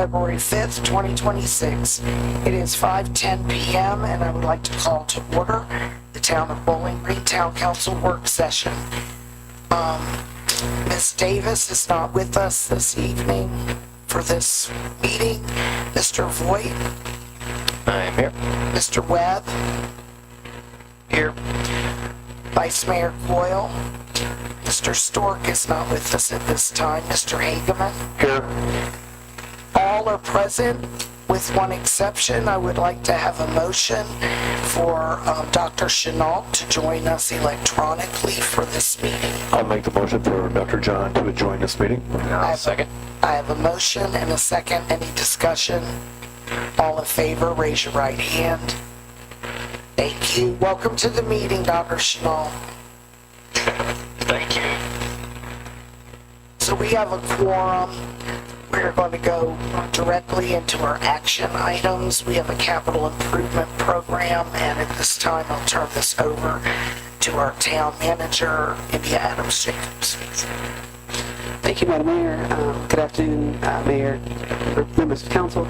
February 5th, 2026. It is 5:10 p.m. and I would like to call to order the Town of Bowling Green Town Council work session. Ms. Davis is not with us this evening for this meeting. Mr. Voigt? I am here. Mr. Webb? Here. Vice Mayor Coyle? Mr. Stork is not with us at this time. Mr. Hageman? Here. All are present with one exception. I would like to have a motion for Dr. Chenault to join us electronically for this meeting. I'll make the motion for Dr. John to join this meeting. I'll second. I have a motion and a second. Any discussion? All in favor, raise your right hand. Thank you. Welcome to the meeting, Dr. Chenault. Thank you. So we have a quorum. We're going to go directly into our action items. We have a capital improvement program, and at this time, I'll turn this over to our town manager, India Adams-Jacobs. Thank you, Madam Mayor. Good afternoon, Mayor, members of council.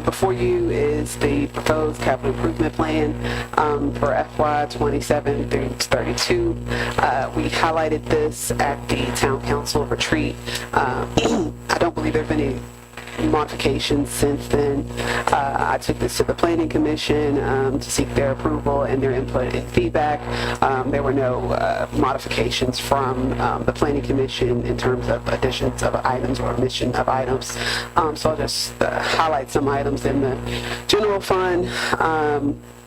Before you is the proposed capital improvement plan for FY 27 through 32. We highlighted this at the town council retreat. I don't believe there have been any modifications since then. I took this to the Planning Commission to seek their approval and their input and feedback. There were no modifications from the Planning Commission in terms of additions of items or omission of items. So I'll just highlight some items in the general fund.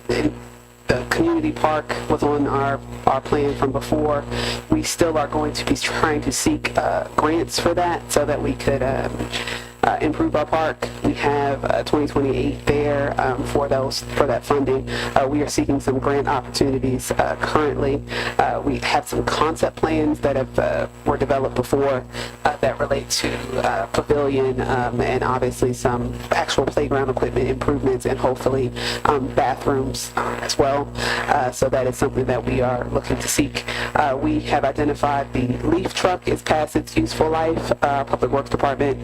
The community park was on our plan from before. We still are going to be trying to seek grants for that so that we could improve our park. We have 2028 there for that funding. We are seeking some grant opportunities currently. We have some concept plans that were developed before that relate to pavilion and obviously some actual playground equipment improvements and hopefully bathrooms as well. So that is something that we are looking to seek. We have identified the leaf truck is past its useful life. Public Works Department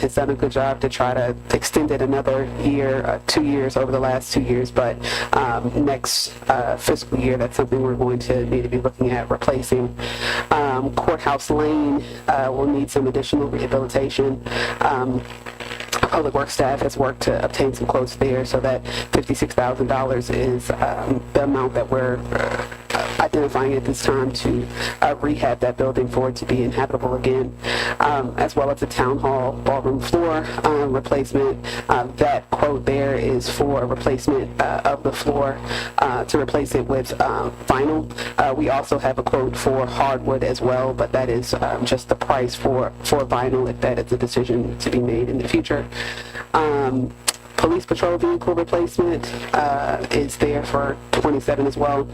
has done a good job to try to extend it another year, 2 years over the last 2 years, but next fiscal year, that's something we're going to need to be looking at replacing. Courthouse Lane will need some additional rehabilitation. Public Works staff has worked to obtain some quotes there, so that $56,000 is the amount that we're identifying at this time to rehab that building for it to be inhabitable again, as well as the town hall ballroom floor replacement. That quote there is for replacement of the floor to replace it with vinyl. We also have a quote for hardwood as well, but that is just the price for vinyl if that is a decision to be made in the future. Police patrol vehicle replacement is there for 27 as well.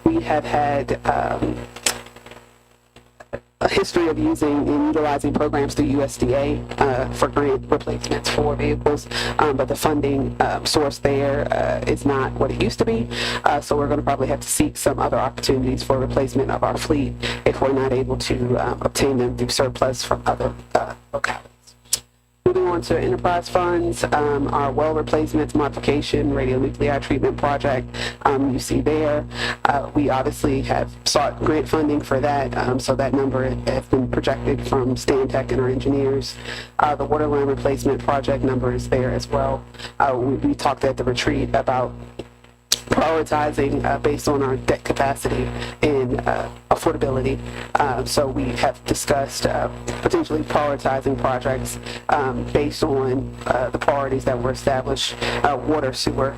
We have had a history of using and utilizing programs through USDA for grant replacements for vehicles, but the funding source there is not what it used to be, so we're going to probably have to seek some other opportunities for replacement of our fleet if we're not able to obtain them through surplus from other localities. Moving on to enterprise funds, our well replacements, modification, radionuclide treatment project, you see there. We obviously have sought grant funding for that, so that number has been projected from Stantec and our engineers. The water line replacement project number is there as well. We talked at the retreat about prioritizing based on our debt capacity and affordability. So we have discussed potentially prioritizing projects based on the priorities that were established, water, sewer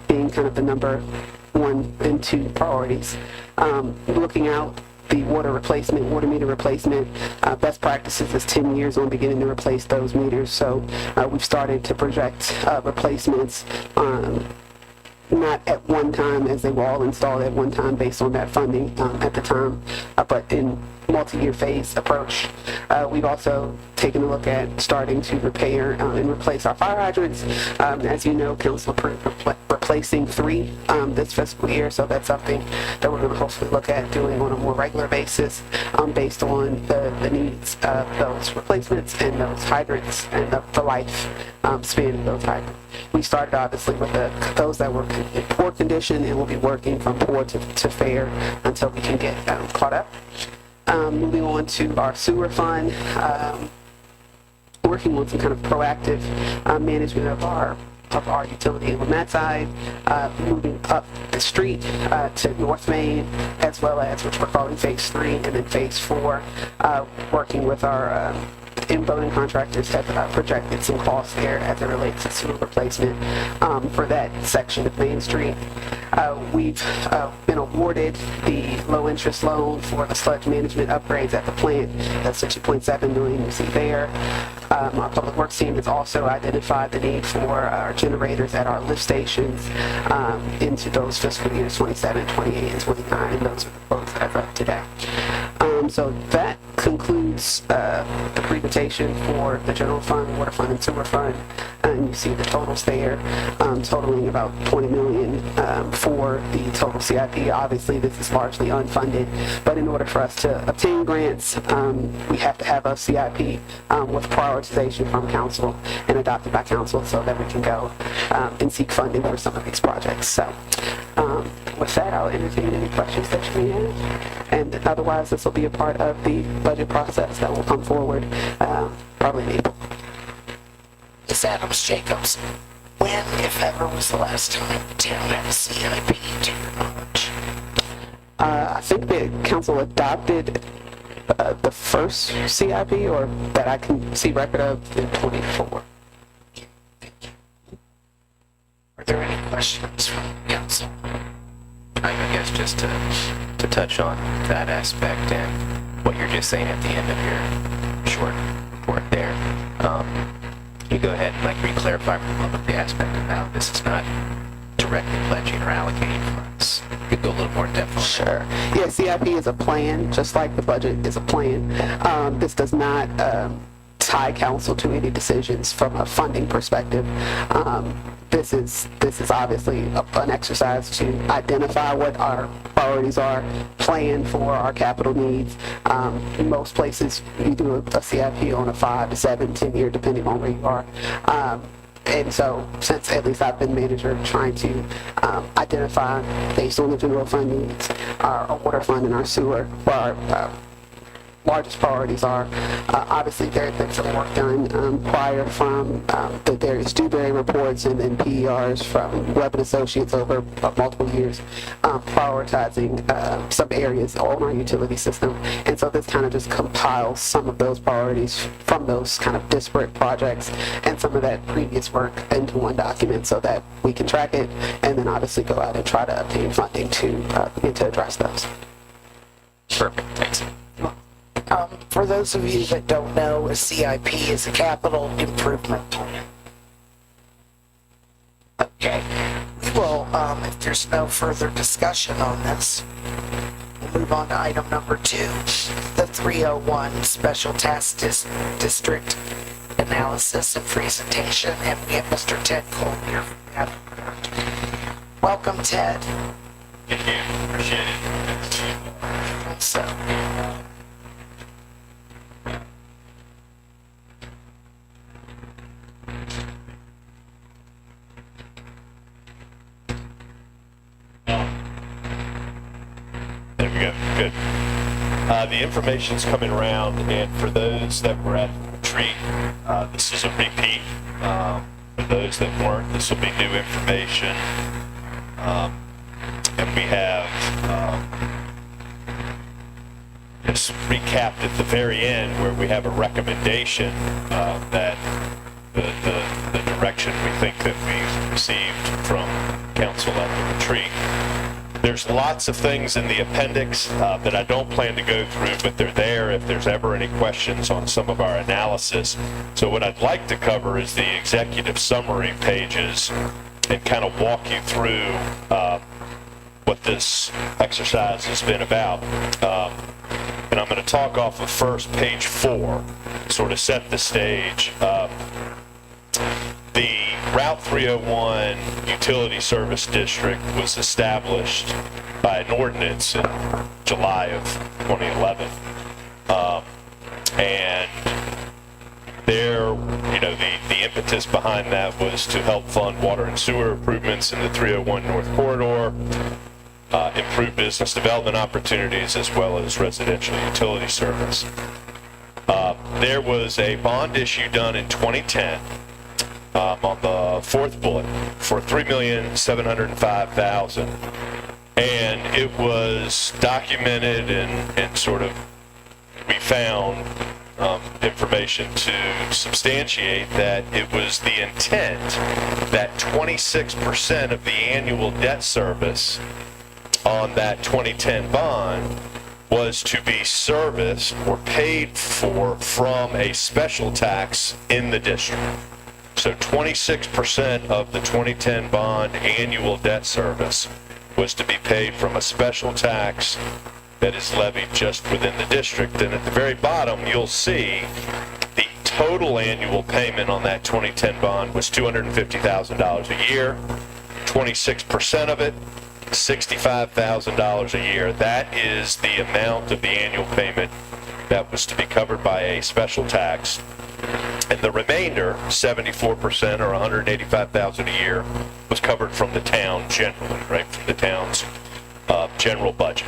being kind of the number 1 and 2 priorities. Looking out, the water replacement, water meter replacement, best practices is 10 years on beginning to replace those meters. So we've started to project replacements not at one time as they were all installed at one time based on that funding at the time, but in multi-year phase approach. We've also taken a look at starting to repair and replace our fire hydrants. As you know, council approved replacing 3 this fiscal year, so that's something that we're going to hopefully look at doing on a more regular basis based on the needs of those replacements and those hydrants and the life span of those hydrants. We started obviously with those that were in poor condition, and we'll be working from poor to fair until we can get caught up. Moving on to our sewer fund, working on some kind of proactive management of our utility on that side, moving up the street to North Main, as well as, which we're calling Phase 3, and then Phase 4, working with our in-building contractors have projected some costs there as it relates to sewer replacement for that section of Main Street. We've been awarded the low-interest loan for the sludge management upgrades at the plant. That's the $2.7 million you see there. Our public works team has also identified the need for our generators at our lift stations into those fiscal years 27, 28, and 29, and those are the quotes as of today. So that concludes the presentation for the general fund, water fund, and sewer fund. And you see the totals there, totaling about $20 million for the total CIP. Obviously, this is largely unfunded, but in order for us to obtain grants, we have to have a CIP with prioritization from council and adopted by council so that we can go and seek funding for some of these projects. So with that, I'll entertain any questions that you may have. And otherwise, this will be a part of the budget process that will come forward probably in April. Ms. Adams-Jacobs, when, if ever, was the last time the town had a CIP to your knowledge? I think the council adopted the first CIP, or that I can see record of, in 24. Are there any questions from the council? I guess just to touch on that aspect and what you're just saying at the end of your short report there, can you go ahead and re-clarify for the public the aspect of how this is not directly pledging or allocating funds? You could go a little more in depth on that. Sure. Yeah, CIP is a plan, just like the budget is a plan. This does not tie council to any decisions from a funding perspective. This is obviously an exercise to identify what our priorities are, plan for our capital needs. In most places, you do a CIP on a 5 to 7, 10 year, depending on where you are. And so, since at least I've been manager, trying to identify, based on the general fund needs, our water fund and our sewer, where our largest priorities are. Obviously, there had been some work done prior from the various Dewberry reports and then PERs from Webb and Associates over multiple years, prioritizing some areas on our utility system. And so this kind of just compiles some of those priorities from those kind of disparate projects and some of that previous work into one document so that we can track it and then obviously go out and try to obtain funding to begin to address those. Perfect, thanks. For those of you that don't know, a CIP is a capital improvement plan. Okay, we will, if there's no further discussion on this, we'll move on to item number 2, the 301 Special Task District Analysis and Presentation, and we have Mr. Ted Cole here from that. Welcome, Ted. Thank you. Appreciate it. So, There we go. Good. The information's coming around, and for those that were at the retreat, this is a repeat. For those that weren't, this will be new information. And we have just recapped at the very end where we have a recommendation that the direction we think that we've received from council at the retreat. There's lots of things in the appendix that I don't plan to go through, but they're there if there's ever any questions on some of our analysis. So what I'd like to cover is the executive summary pages and kind of walk you through what this exercise has been about. And I'm going to talk off of first page 4, sort of set the stage. The Route 301 utility service district was established by an ordinance in July of 2011. And there, the impetus behind that was to help fund water and sewer improvements in the 301 North Corridor, improve business development opportunities, as well as residential utility service. There was a bond issue done in 2010 on the fourth bullet for $3,705,000, and it was documented and sort of we found information to substantiate that it was the intent that 26% of the annual debt service on that 2010 bond was to be serviced or paid for from a special tax in the district. So 26% of the 2010 bond annual debt service was to be paid from a special tax that is levied just within the district. And at the very bottom, you'll see the total annual payment on that 2010 bond was $250,000 a year. 26% of it, $65,000 a year. That is the amount of the annual payment that was to be covered by a special tax. And the remainder, 74% or $185,000 a year, was covered from the town generally, right, from the town's general budget.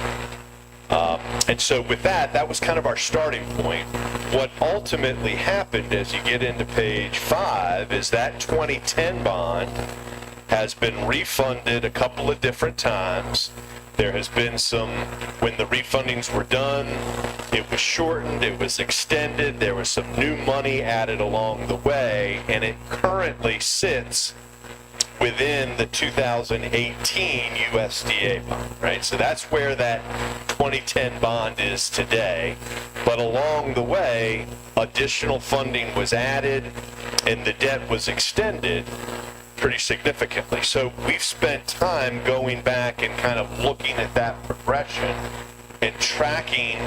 And so with that was kind of our starting point. What ultimately happened as you get into page 5 is that 2010 bond has been refunded a couple of different times. There has been some, when the refundings were done, it was shortened, it was extended, there was some new money added along the way, and it currently sits within the 2018 USDA bond, right? So that's where that 2010 bond is today. But along the way, additional funding was added and the debt was extended pretty significantly. So we've spent time going back and kind of looking at that progression and tracking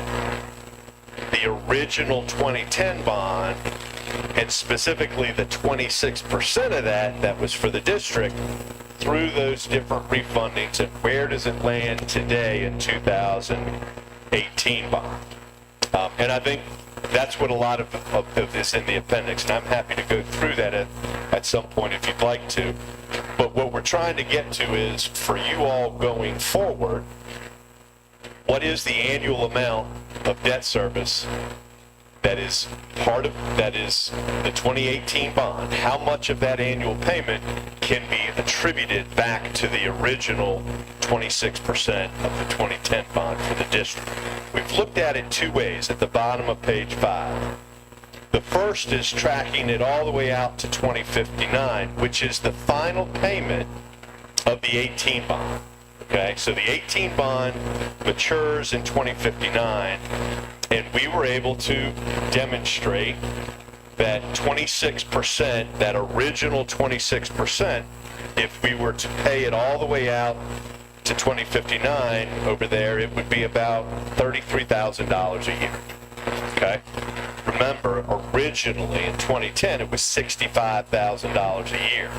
the original 2010 bond, and specifically the 26% of that was for the district, through those different refundings, and where does it land today in 2018 bond. And I think that's what a lot of this in the appendix, and I'm happy to go through that at some point if you'd like to. But what we're trying to get to is, for you all going forward, what is the annual amount of debt service that is the 2018 bond? How much of that annual payment can be attributed back to the original 26% of the 2010 bond for the district? We've looked at it two ways at the bottom of page 5. The first is tracking it all the way out to 2059, which is the final payment of the 18 bond. Okay, so the 18 bond matures in 2059, and we were able to demonstrate that 26%, that original 26%, if we were to pay it all the way out to 2059 over there, it would be about $33,000 a year. Okay? Remember, originally in 2010, it was $65,000 a year.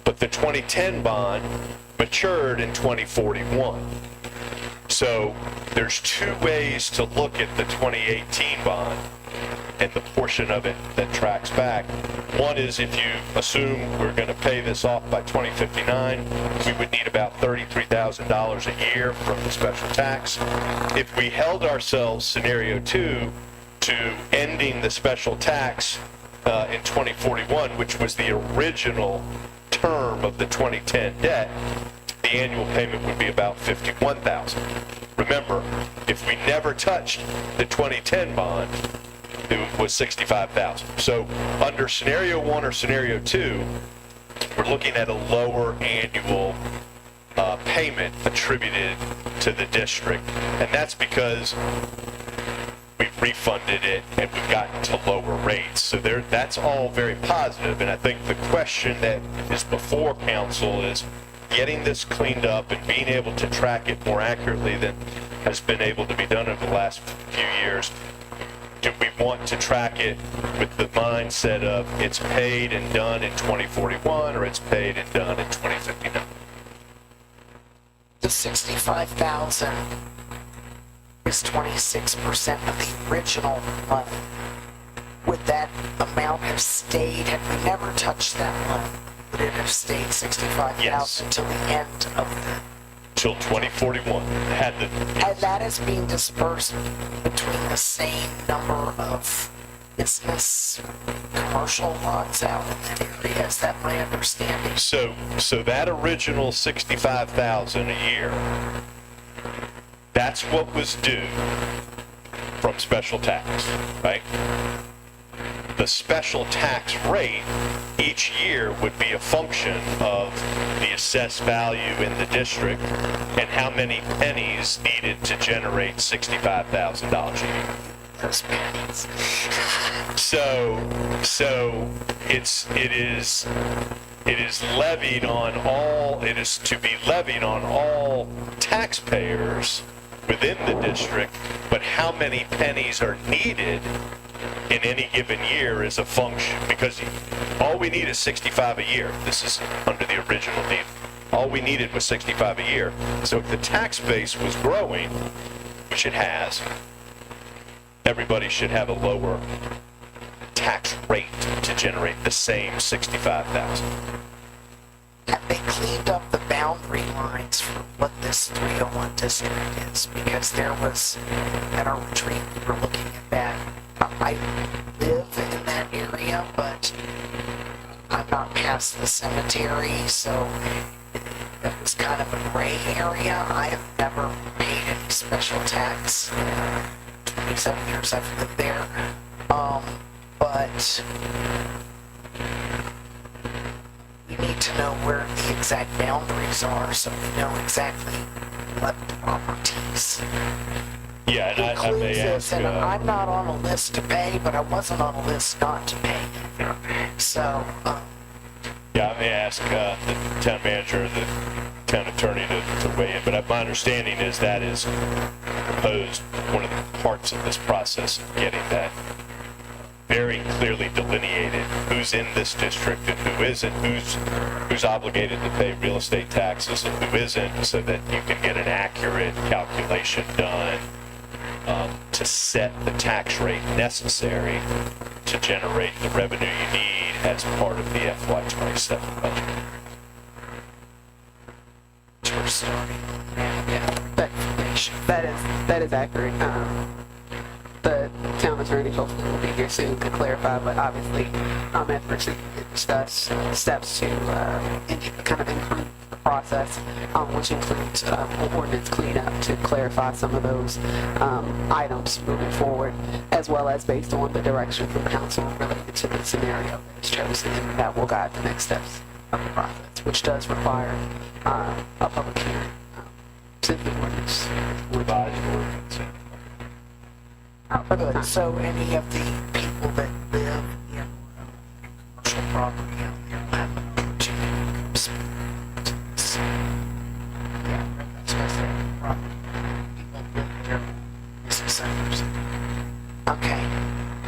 But the 2010 bond matured in 2041. So there's two ways to look at the 2018 bond and the portion of it that tracks back. One is, if you assume we're going to pay this off by 2059, we would need about $33,000 a year from the special tax. If we held ourselves, scenario 2, to ending the special tax in 2041, which was the original term of the 2010 debt, the annual payment would be about $51,000. Remember, if we never touched the 2010 bond, it was $65,000. So under scenario 1 or scenario 2, we're looking at a lower annual payment attributed to the district, and that's because we've refunded it and we've gotten to lower rates. So that's all very positive, and I think the question that is before council is getting this cleaned up and being able to track it more accurately than has been able to be done over the last few years. do we want to track it with the mindset of it's paid and done in 2041 or it's paid and done in 2059? The 65,000 is 26% of the original money. Would that amount have stayed, had we never touched that money, would it have stayed 65,000 Yes. till the end of the, Till 2041. and that is being dispersed between the same number of business, commercial lots out in that area? Is that my understanding? So that original 65,000 a year, that's what was due from special tax, right? The special tax rate each year would be a function of the assessed value in the district and how many pennies needed to generate $65,000 a year. Those pennies. So it is levied on all, it is to be levied on all taxpayers within the district, but how many pennies are needed in any given year is a function, because all we need is 65 a year. This is under the original deal. All we needed was 65 a year. So if the tax base was growing, which it has, everybody should have a lower tax rate to generate the same 65,000. And they cleaned up the boundary lines for what this 301 district is, because there was, at our retreat, we were looking at that. I live in that area, but I'm not past the cemetery, so it was kind of a gray area. I have never paid any special tax. 27 years I've lived there. But we need to know where the exact boundaries are so we know exactly what properties Yeah, and I include may this. ask, And I'm not on a list to pay, but I wasn't on a list not to pay. So, yeah, I may ask the town manager, the town attorney to weigh in, but my understanding is that is proposed, one of the parts of this process of getting that very clearly delineated, who's in this district and who isn't, who's obligated to pay real estate taxes and who isn't, so that you can get an accurate calculation done to set the tax rate necessary to generate the revenue you need as part of the FY27 budget. we're starting on that information. That is accurate. The town attorney hopefully will be here soon to clarify, but obviously, efforts to discuss steps to kind of improve the process, which includes ordinance cleanup to clarify some of those items moving forward, as well as based on the direction from council related to the scenario that is chosen, and that will guide the next steps of the process, which does require a public hearing to the ordinance. Revised ordinance. Good. So any of the people that live in commercial property out there will have an opportunity to speak to this. Yeah, that's what I said. Property. People live there, business owners. Okay.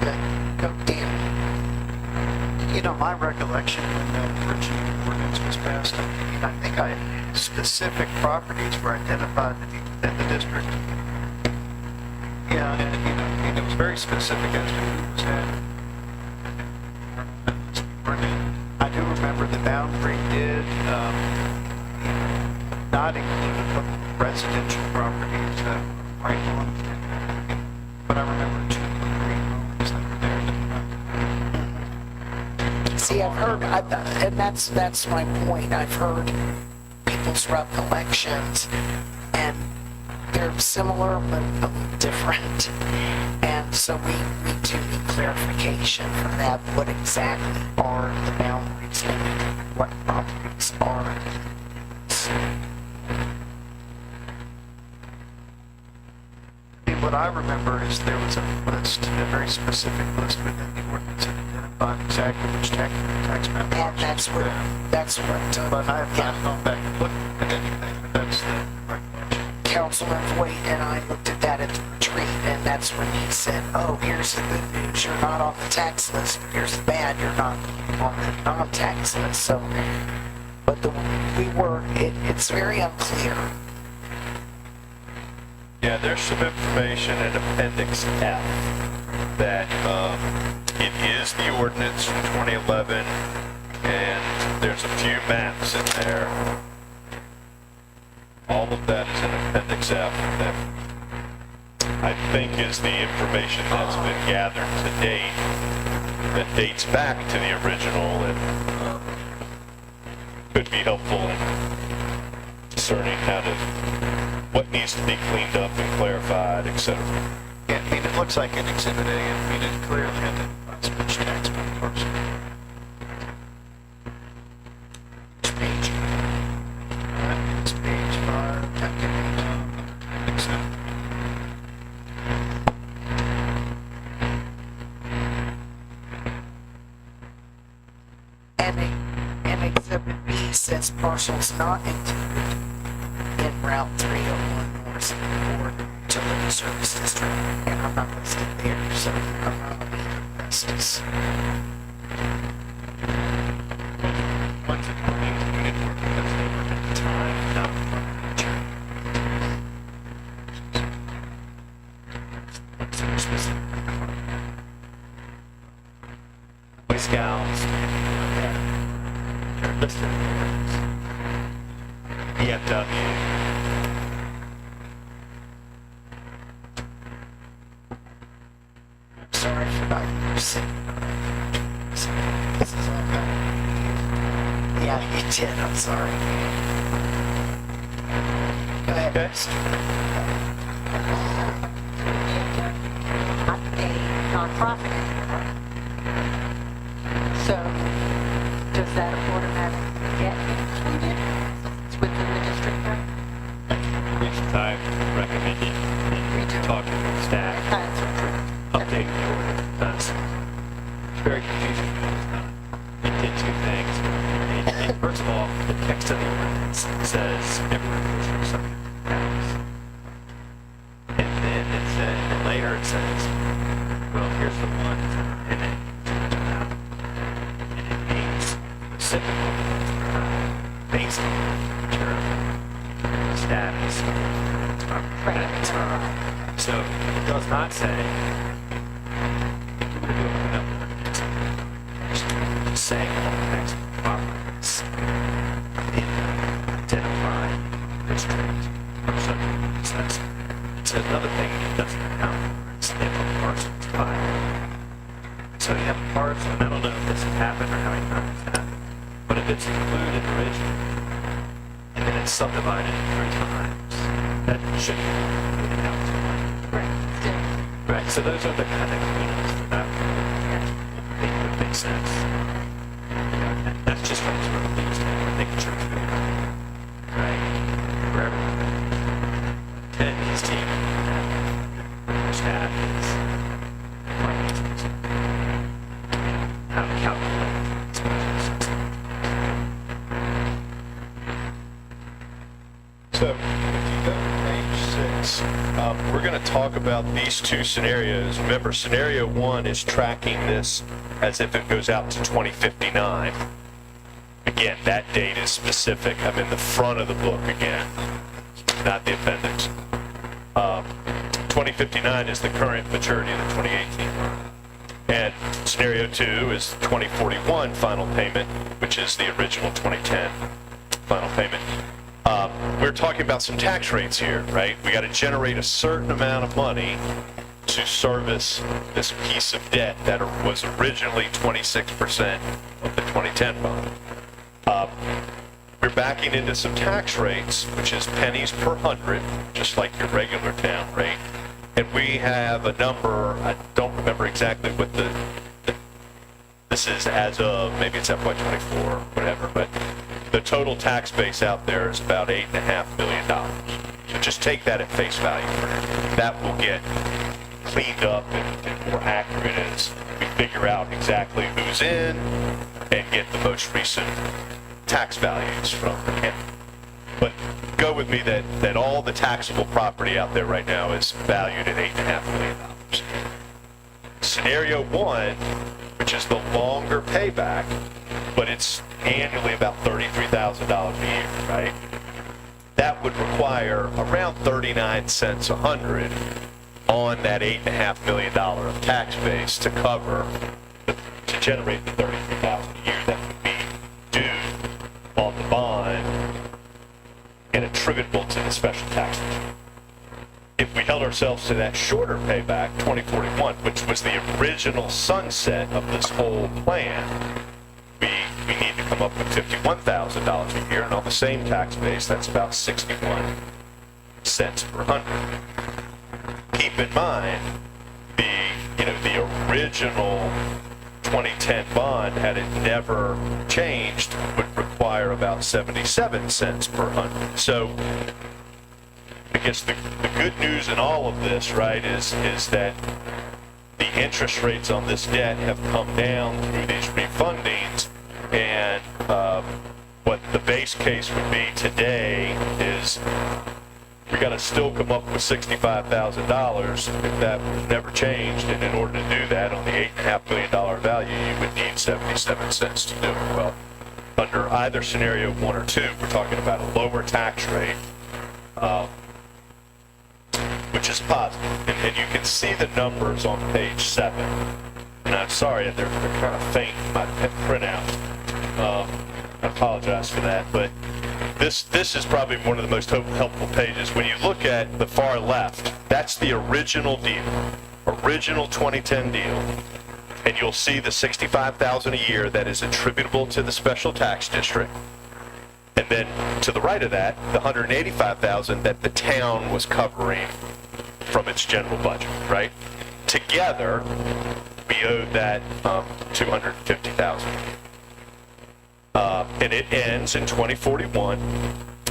Good. Go, Dan. You know, my recollection when the original ordinance was passed, I think specific properties were identified to be within the district. Yeah, and it was very specific as to who was at. I do remember the boundary did not include a couple of residential properties right on, but I remember 2 green homes that were there. See, I've heard, and that's my point. I've heard people's recollections, and they're similar but a little different. And so we do need clarification for that. What exactly are the boundaries and what properties are? I mean, what I remember is there was a list, a very specific list within the ordinance that identified exactly which tax map. And that's what, But I have not gone back and looked at anything, but that's the recollection. Councilman Voight and I looked at that at the retreat, and that's when he said, oh, here's the good news, you're not on the tax list. Here's the bad, you're not on the non-tax list. So, but it's very unclear. Yeah, there's some information in Appendix F that it is the ordinance from 2011, and there's a few maps in there. All of that is in Appendix F that I think is the information that's been gathered to date that dates back to the original and could be helpful in discerning what needs to be cleaned up and clarified, etc. Yeah, I mean, it looks like an Exhibit A, and we didn't clearly identify which tax parcel. Which page? It's page 5, Exhibit. And Exhibit B says parcels not included in Route 301 North or Utility Service District, and I'm not listed there, so I'm not on either list. Ones that were included were because they were at the time not Boy Scouts, they're listed EFW. Sorry for not using. This is all bad. Yeah, you did, I'm sorry. Go ahead. Okay. Not a nonprofit. So, does that automatically get included? It's within the district now? Reasons I recommended in talking with staff, That's approved. updating the ordinance. It's very confusing. It did two things. First of all, the text of the ordinance says everyone goes for something else. And then it said, and later it says, well, here's the one, and then and it means specifically based on your status. Right. So it does not say saying all tax properties in identified district or subject. It says another thing it doesn't account for. It's if a parcel is filed. So you have a parcel, and I don't know if this has happened or how many times it's happened, but if it's included originally and then it's subdivided 3 times, that should be accounted for. Right, still. Right, so those are the kind of cleanups that they would make sense. And that's just from sort of legal standpoint, making sure it's good. Right? For everyone. Ted and his team, staff is how to calculate expenses. So, if you go to page 6, we're going to talk about these two scenarios. Remember, scenario 1 is tracking this as if it goes out to 2059. Again, that date is specific. I'm in the front of the book again, not the appendix. 2059 is the current maturity of the 2018 loan. And scenario 2 is 2041 final payment, which is the original 2010 final payment. We're talking about some tax rates here, right? We got to generate a certain amount of money to service this piece of debt that was originally 26% of the 2010 bond. We're backing into some tax rates, which is pennies per hundred, just like your regular town rate. And we have a number, I don't remember exactly what this is as of, maybe it's FY24 or whatever, but the total tax base out there is about $8.5 million. So just take that at face value for now. That will get cleaned up and more accurate as we figure out exactly who's in and get the most recent tax values from the county. But go with me that all the taxable property out there right now is valued at $8.5 million. Scenario one, which is the longer payback, but it's annually about $33,000 a year, right? That would require around 39 cents a hundred on that $8.5 million of tax base to cover, to generate the $33,000 a year that would be due on the bond and attributable to the special tax district. If we held ourselves to that shorter payback, 2041, which was the original sunset of this whole plan, we need to come up with $51,000 a year, and on the same tax base, that's about 61 cents per hundred. Keep in mind, the original 2010 bond, had it never changed, would require about 77 cents per hundred. So I guess the good news in all of this, right, is that the interest rates on this debt have come down through these refundings, and what the base case would be today is we got to still come up with $65,000 if that was never changed, and in order to do that on the $8.5 million value, you would need 77 cents to do it. Well, under either scenario, one or two, we're talking about a lower tax rate, which is positive. And you can see the numbers on page 7. And I'm sorry, they're kind of faint in my printout. I apologize for that, but this is probably one of the most helpful pages. When you look at the far left, that's the original deal, original 2010 deal, and you'll see the $65,000 a year that is attributable to the special tax district. And then to the right of that, the $185,000 that the town was covering from its general budget, right? Together, we owed that $250,000. And it ends in 2041.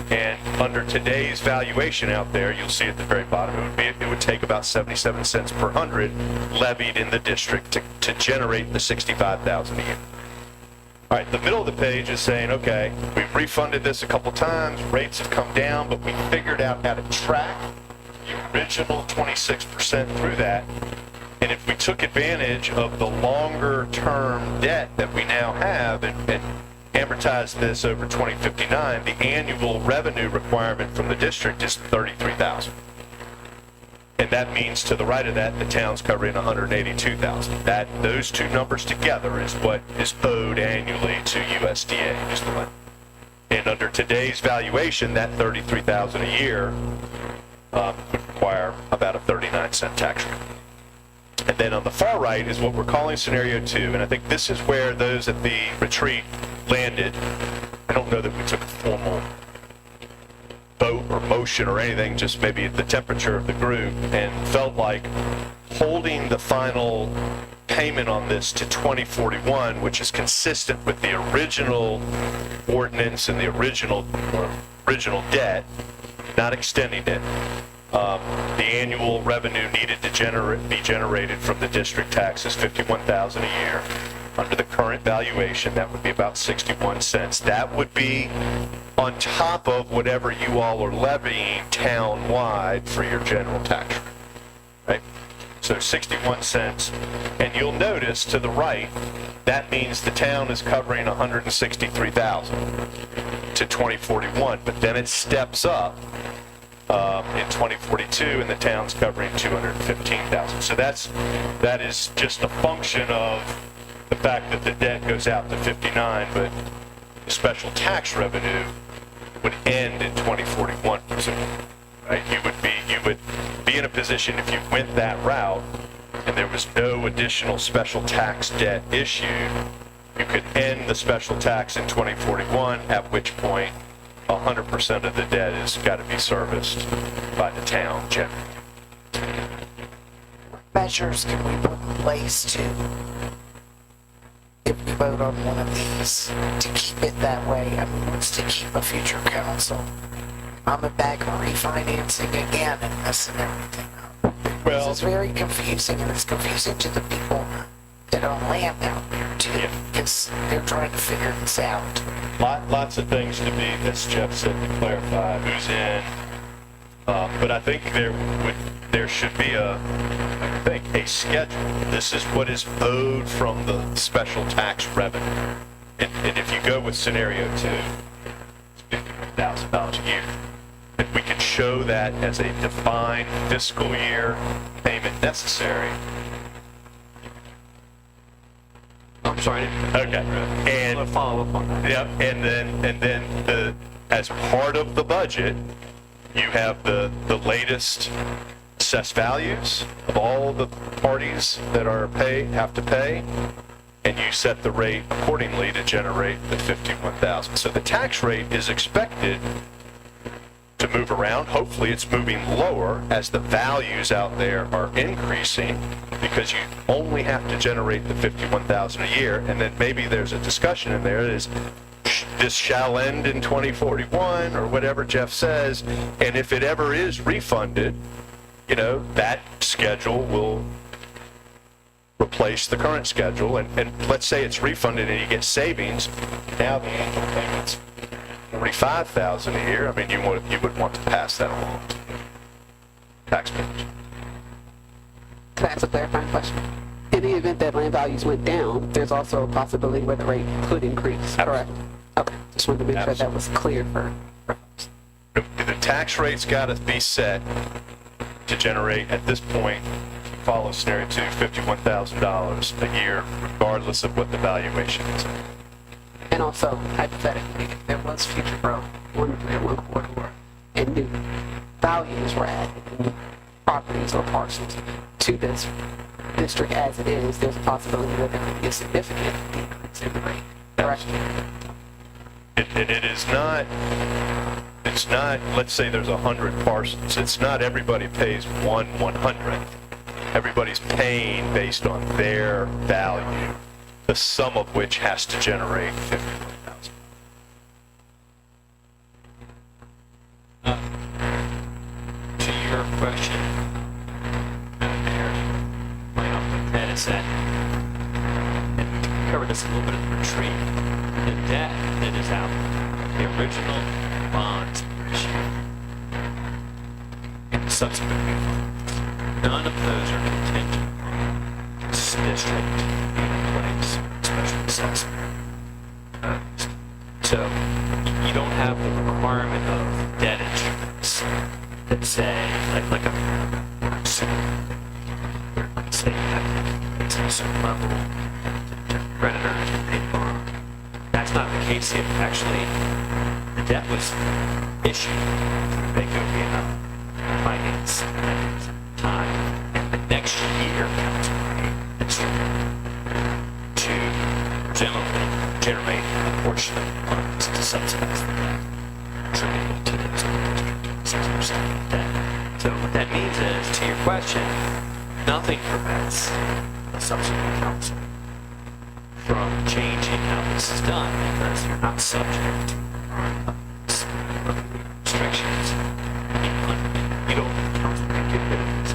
And under today's valuation out there, you'll see at the very bottom, it would take about 77 cents per hundred levied in the district to generate the $65,000 a year. All right, the middle of the page is saying, okay, we've refunded this a couple times, rates have come down, but we figured out how to track the original 26% through that. And if we took advantage of the longer term debt that we now have and amortize this over 2059, the annual revenue requirement from the district is $33,000. And that means to the right of that, the town's covering $182,000. Those two numbers together is what is owed annually to USDA. Just the one. And under today's valuation, that $33,000 a year would require about a 39-cent tax rate. And then on the far right is what we're calling scenario 2, and I think this is where those at the retreat landed. I don't know that we took a formal vote or motion or anything, just maybe the temperature of the group, and felt like holding the final payment on this to 2041, which is consistent with the original ordinance and the original debt, not extending it. The annual revenue needed to be generated from the district tax is $51,000 a year. Under the current valuation, that would be about 61 cents. That would be on top of whatever you all are levying town-wide for your general tax rate, right? So 61 cents. And you'll notice to the right, that means the town is covering $163,000 to 2041, but then it steps up in 2042, and the town's covering $215,000. So that is just a function of the fact that the debt goes out to 59, but the special tax revenue would end in 2041, presumably, right? You would be in a position, if you went that route and there was no additional special tax debt issued, you could end the special tax in 2041, at which point 100% of the debt has got to be serviced by the town generally. Measures can we put in place to, if we vote on one of these, to keep it that way? I mean, what's to keep a future council? I'm a bag of refinancing again and messing everything up. Well, This is very confusing, and it's confusing to the people that on land out there too, Yeah. because they're trying to figure this out. Lots of things to be, as Jeff said, to clarify who's in. But I think there should be a schedule. This is what is owed from the special tax revenue. And if you go with scenario 2, it's $50,000 a year. If we could show that as a defined fiscal year payment necessary. I'm sorry. Okay. And I'll follow up on that. Yep, and then as part of the budget, you have the latest assessed values of all the parties that have to pay, and you set the rate accordingly to generate the 51,000. So the tax rate is expected to move around. Hopefully it's moving lower as the values out there are increasing, because you only have to generate the 51,000 a year, and then maybe there's a discussion in there that is, this shall end in 2041 or whatever Jeff says, and if it ever is refunded, that schedule will replace the current schedule, and let's say it's refunded and you get savings. Now the annual payment's $45,000 a year. I mean, you would want to pass that along to taxpayers. Can I ask a clarifying question? In the event that land values went down, there's also a possibility where the rate could increase, correct? Okay, just wanted to make sure that was clear for folks. The tax rate's got to be set to generate, at this point, follow scenario 2, $51,000 a year, regardless of what the valuation is. And also, hypothetically, if there was future growth on one corridor and new values were added, new properties or parcels to this district as it is, there's a possibility that there could be a significant decrease in the rate, correct? And it's not, let's say there's 100 parcels, it's not everybody pays 1/100th. Everybody's paying based on their value, the sum of which has to generate 51,000. To your question, Mayor, my own that is that, and we covered this a little bit in the retreat, the debt that is out, the original bonds issue, and the subsequent refunds, none of those are contingent on this district being in place, special assessment. So you don't have the requirement of debt instruments that say, like say you have to a certain level to creditor to pay bond. That's not the case here. Actually, the debt was issued through Bank of Vietnam Finance at the time, and the next year comes an instrument to presumably generate a portion of funds to subsidize the debt, attributable to the 6% debt. So what that means is, to your question, nothing prevents the subsequent council from changing how this is done, because you're not subject to restrictions. You don't get rid of this.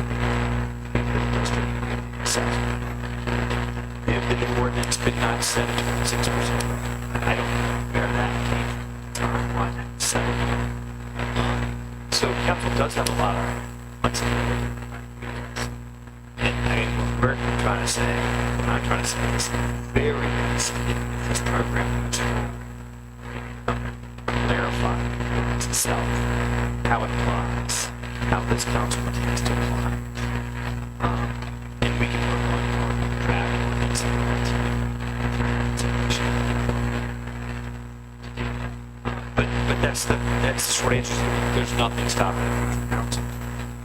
If the new ordinance could not set it to 6%, I don't know where that came from, why that settled. So council does have a lot of flexibility. And I mean, what we're trying to say, what I'm trying to say is, very least, if this program moves forward, clarify itself, how it applies, how this council intends to apply. And we can work on draft ordinance and but that's the short answer. There's nothing stopping it from council.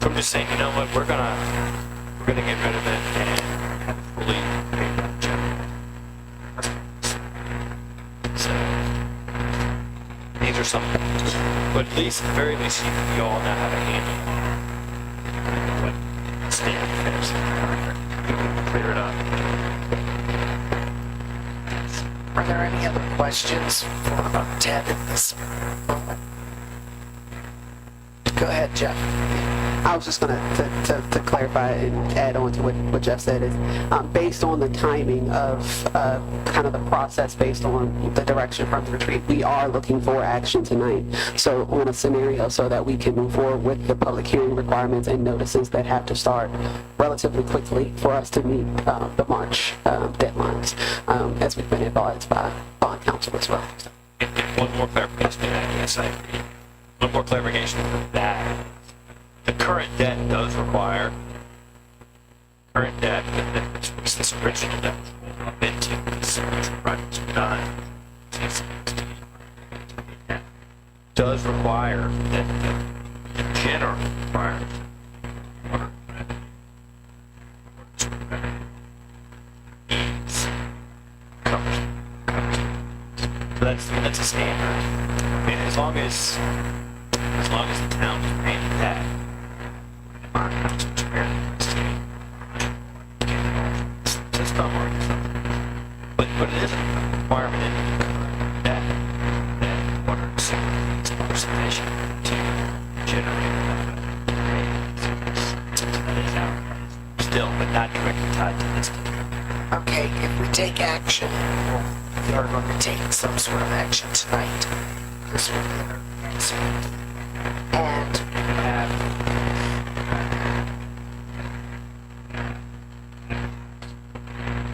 So I'm just saying, you know what, we're gonna get rid of it and have it fully paid by the general. So these are some things, but at least, at the very least, you all now have a handle on what stand affairs. You can clear it up. Are there any other questions for Ted at this moment? Go Go ahead, Jeff. I was just going to clarify and add on to what Jeff said is based on the timing of kind of the process based on the direction from the retreat, we are looking for action tonight. So on a scenario so that we can move forward with the public hearing requirements and notices that have to start relatively quickly for us to meet the March deadlines, as we've been advised by bond counsel as well. And one more clarification, I guess I agree. One more clarification for that. The current debt does require, current debt, that was this original debt was rolled up into this project's done. Does require that the general requirement is covers. So that's a standard. I mean, as long as the town is paying that, our council's fair to stop but it isn't a requirement in that water is sufficient to generate that is out still, but not directly tied to this. Okay, if we take action, we are going to take some sort of action tonight. This will be an emergency. And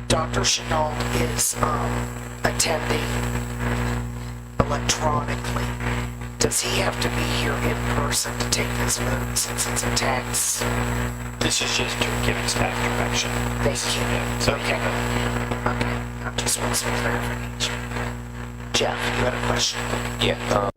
Dr. Chenault is attending electronically. Does he have to be here in person to take this vote since it's a tax? This is just giving staff direction. Thank you. So, Okay, I just want some clarification. Jeff, you had a question? Yeah,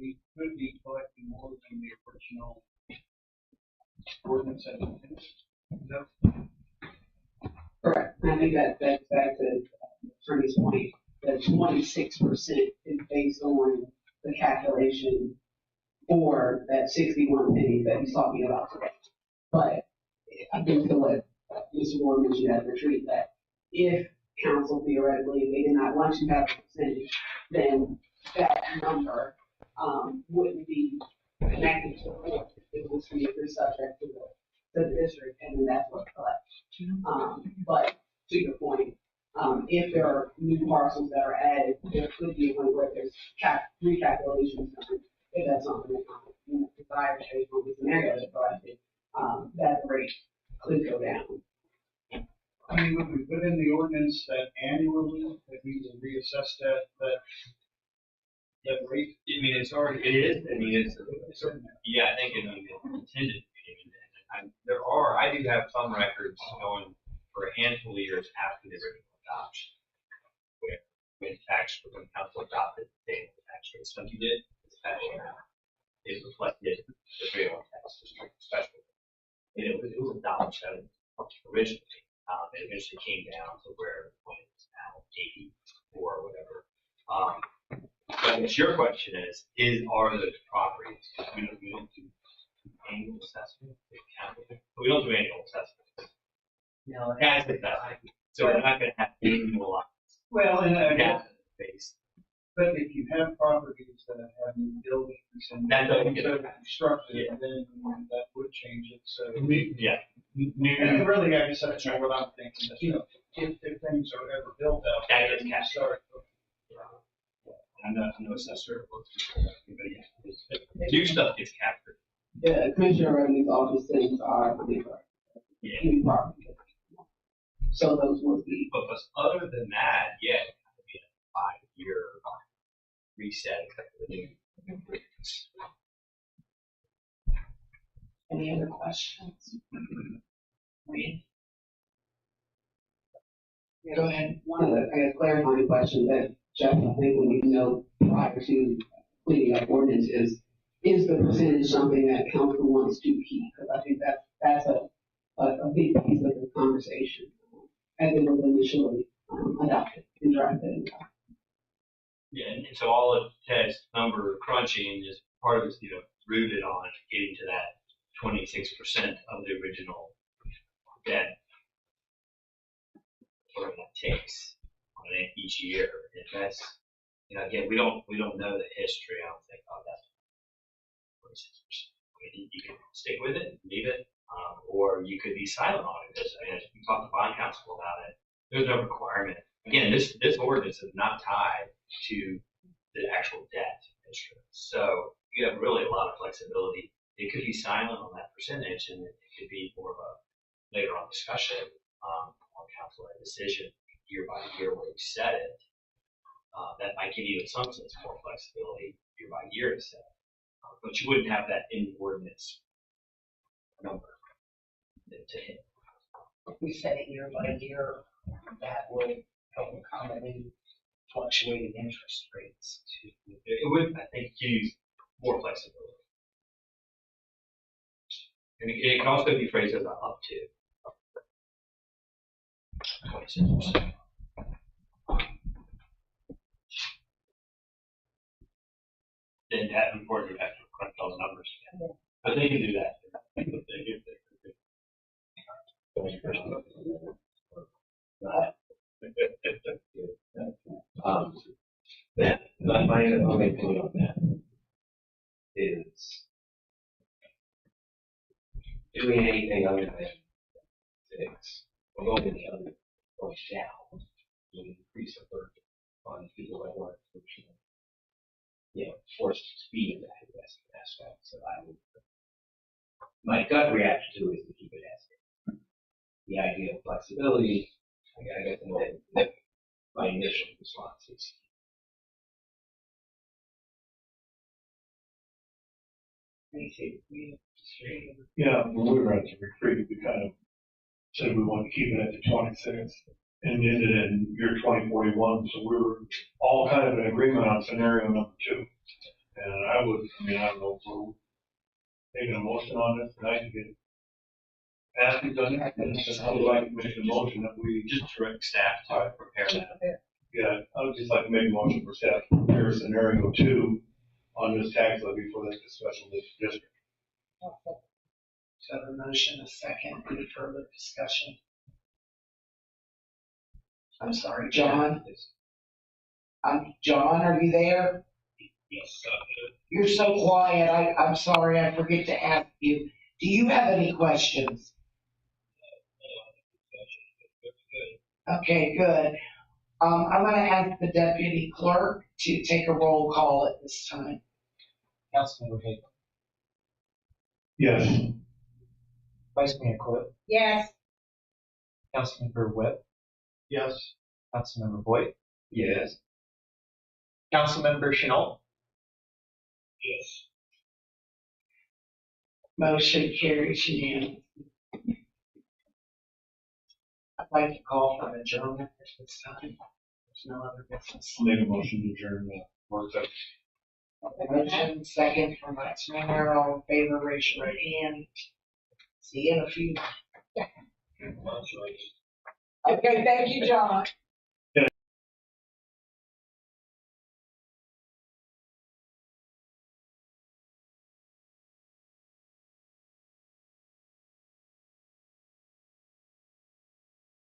we could be collecting more than the original ordinance had intended. Correct. And I think that that's back to Attorney's point, that 26% is based on the calculation for that 61 pennies that he's talking about today. But I think to what Mr. Moore mentioned at the retreat, that if council theoretically, if they did not want to have a percentage, then that number wouldn't be connected to the court. It would be subject to the district, and then that's what's collected. But to your point, if there are new parcels that are added, there could be a point where there's recalculations done. If that's something that desire to change from the scenario that's collected, that rate could go down. I mean, would we put in the ordinance that annually, that we will reassess that rate? I mean, it's already, it is, I mean, it's, yeah, I think it intended to be. I do have some records going for a handful of years after the original adoption, where when council adopted the state tax rate, so you did, it reflected the 301 tax district special. And it was $1.07 originally. It eventually came down to where it's now 84 or whatever. But I guess your question are those properties? We don't do annual assessment. We don't do annual assessment. No. That's the best. So we're not going to have annual. Well, and base. but if you have properties that have new buildings and That doesn't get constructed, Yeah. then that would change it. So Yeah. and really, I guess that's what I'm thinking. That, you know, if things are ever built out, That gets you captured. start. I'm not no assessor, but yeah, new stuff gets captured. The Commissioner Revenue's office sends our Yeah. new property. So those would be. But other than that, yeah, it would be a 5-year reset except for the new agreements. Any other questions? Reed? Go ahead. One of the, I guess, clarifying questions that Jeff, I think we need to know prior to cleaning up ordinance is the percentage something that council wants to keep? Because I think that's a big piece of the conversation as it was initially adopted and drafted. Yeah, and so all of Ted's number crunching is part of it's, rooted on getting to that 26% of the original debt. Whatever that takes on each year. And that's, again, we don't know the history, I don't think, of that 26%. I mean, you can stick with it, leave it, or you could be silent on it. Because, as we talked to bond counsel about it, there's no requirement. Again, this ordinance is not tied to the actual debt instrument. So you have really a lot of flexibility. It could be silent on that percentage, and it could be more of a later on discussion on council and decision year by year where you set it. That might give you in some sense more flexibility year by year to set. But you wouldn't have that in the ordinance number to hit. If we set it year by year, that would help accommodate fluctuating interest rates too. It would, I think, give you more flexibility. And it can also be phrased as up to 26%. Then that important to have to crunch those numbers again. But they can do that. My only opinion on that is doing anything other than fix, or going in the other, going down, will increase the burden on people that want to, force speed in that investment aspect. So my gut reaction to it is to keep it as the idea of flexibility. I guess my initial response is. Yeah, when we were at the retreat, we kind of said we wanted to keep it at the 26th and ended in year 2041. So we were all kind of in agreement on scenario number 2. And I would, I mean, I don't know if we're taking a motion on this tonight to get Patsy's done it. I would like to make a motion that we Just direct staff to prepare that. yeah, I would just like to make a motion for staff to prepare scenario 2 on this tax levy for the special district. So the motion, a second, any further discussion? I'm sorry, John? John, are you there? Yes. You're so quiet, I'm sorry, I forget to ask you. Do you have any questions? Okay, good. I'm gonna ask the deputy clerk to take a roll call at this time. Councilmember Hagan. Yes. Vice Mayor Coyle. Yes. Councilmember Webb. Yes. Councilmember Boyd. Yes. Councilmember Chenault. Yes. Motion carries unanimously. I'd like to call for an adjournment at this time. There's no other business. Make a motion to adjourn the work session. Motion, second from Vice Mayor, all in favor, raise your right hand. See you in a few. Okay, thank you, John.